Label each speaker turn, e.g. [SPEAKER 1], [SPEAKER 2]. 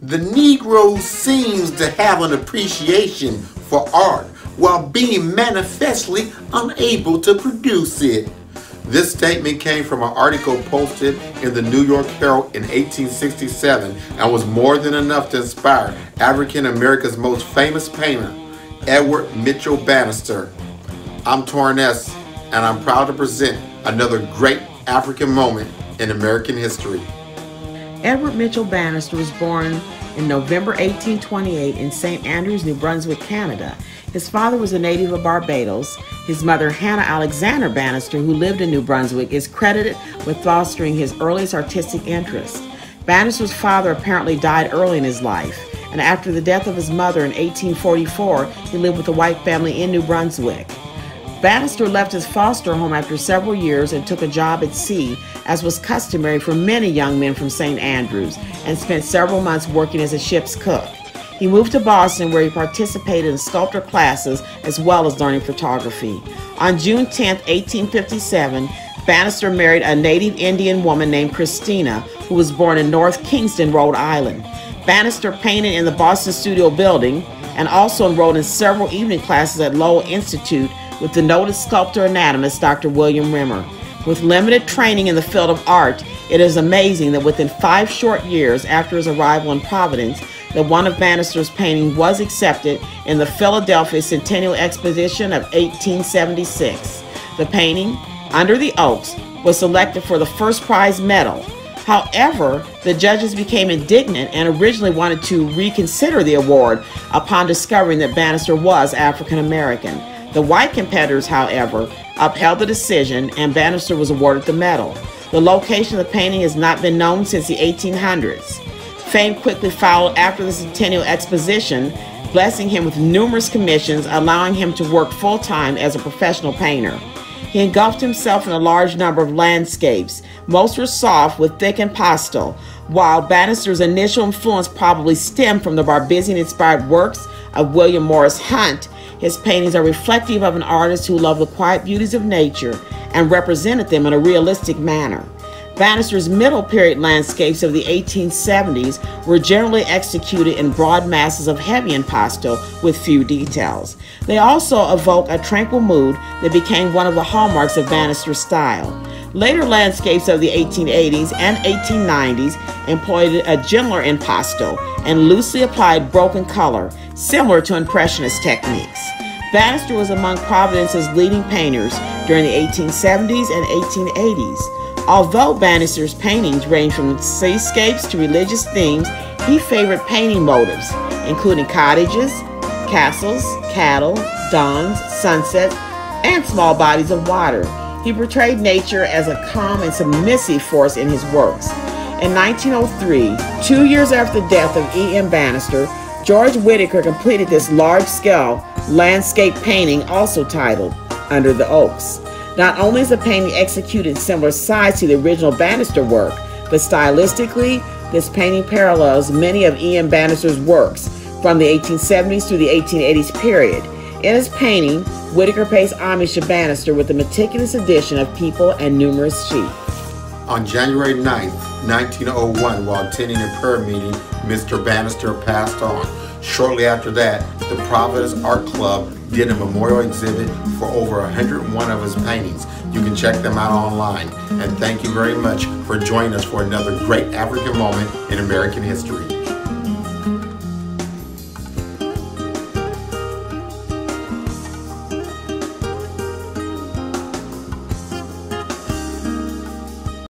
[SPEAKER 1] The Negro seems to have an appreciation for art while being manifestly unable to produce it. This statement came from an article posted in the New York Herald in 1867 and was more than enough to inspire African America's most famous painter, Edward Mitchell Bannister. I'm Torness, and I'm proud to present another great African moment in American history.
[SPEAKER 2] Edward Mitchell Bannister was born in November 1828 in St. Andrews, New Brunswick, Canada. His father was a native of Barbados. His mother, Hannah Alexander Bannister, who lived in New Brunswick, is credited with fostering his earliest artistic interest. Bannister's father apparently died early in his life, and after the death of his mother in 1844, he lived with a white family in New Brunswick. Bannister left his foster home after several years and took a job at sea, as was customary for many young men from St. Andrews, and spent several months working as a ship's cook. He moved to Boston, where he participated in sculpture classes as well as learning photography. On June 10, 1857, Bannister married a native Indian woman named Christina, who was born in North Kingston, Rhode Island. Bannister painted in the Boston Studio Building and also enrolled in several evening classes at Lowell Institute with the noted sculptor-anatomist Dr. William Rimmer. With limited training in the field of art, it is amazing that within 5 short years after his arrival in Providence, that one of Bannister's paintings was accepted in the Philadelphia Centennial Exposition of 1876. The painting, Under the Oaks, was selected for the first prize medal. However, the judges became indignant and originally wanted to reconsider the award upon discovering that Bannister was African American. The white competitors, however, upheld the decision, and Bannister was awarded the medal. The location of the painting has not been known since the 1800s. Fame quickly followed after the Centennial Exposition, blessing him with numerous commissions, allowing him to work full-time as a professional painter. He engulfed himself in a large number of landscapes. Most were soft with thick impasto, while Bannister's initial influence probably stemmed from the Barbizon-inspired works of William Morris Hunt. His paintings are reflective of an artist who loved the quiet beauties of nature and represented them in a realistic manner. Bannister's middle period landscapes of the 1870s were generally executed in broad masses of heavy impasto with few details. They also evoke a tranquil mood that became one of the hallmarks of Bannister's style. Later landscapes of the 1880s and 1890s employed a gentler impasto and loosely applied broken color, similar to Impressionist techniques. Bannister was among Providence's leading painters during the 1870s and 1880s. Although Bannister's paintings range from seascapes to religious themes, he favored painting motives, including cottages, castles, cattle, dawns, sunsets, and small bodies of water. He portrayed nature as a calm and submissive force in his works. In 1903, 2 years after the death of E.M. Bannister, George Whitaker completed this large-scale landscape painting, also titled Under the Oaks. Not only is the painting executed in similar size to the original Bannister work, but stylistically, this painting parallels many of E.M. Bannister's works from the 1870s through the 1880s period. In his painting, Whitaker pays homage to Bannister with a meticulous addition of people and numerous sheep.
[SPEAKER 1] On January 9, 1901, while attending a prayer meeting, Mr. Bannister passed on. Shortly after that, the Providence Art Club did a memorial exhibit for over 101 of his paintings. You can check them out online. And thank you very much for joining us for another great African moment in American history.